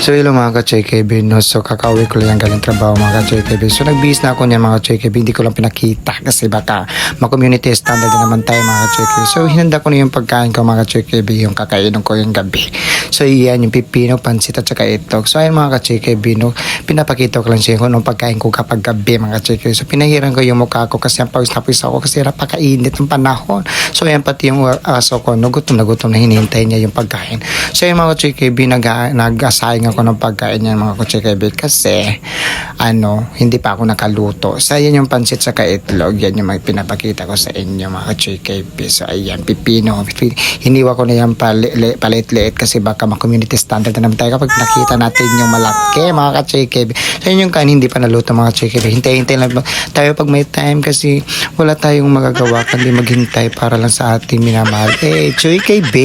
So hello mga ka-Choy KB, no? So kakauwi ko lang galing trabaho mga ka-Choy KB. So nagbihis na ako niyan mga ka-Choy KB, hindi ko lang pinakita kasi baka ma-community standard din naman tayo mga ka-Choy KB. So hinanda ko na yung pagkain ko mga ka-Choy KB, yung kakainom ko yung gabi. So yan, yung pipino, pansit at saka itlog. So ayun mga ka-Choy KB, no? Pinapakita ko lang siya kung anong pagkain ko kapag gabi mga ka-Choy KB. So pinahiran ko yung mukha ko kasi ang pawis ako kasi napakainit ng panahon. So yan pati yung aso ko, no? Gutom na hinihintay niya yung pagkain. So yung mga ka-Choy KB, nag-asayang ako ng pagkain niya mga ka-Choy KB kasi hindi pa ako nakaluto. So ayan yung pansit sa itlog, yan yung pinapakita ko sa inyo mga ka-Choy KB. So ayan, pipino, hiniwa ko na yan palit-liit kasi baka ma-community standard na naman tayo kapag nakita natin yung malaki mga ka-Choy KB. So yun yung kanin hindi pa naluto mga ka-Choy KB. Hintay-hintay lang tayo pag may time kasi wala tayong magagawa kundi maghintay para lang sa ating minamahal. Choy KB.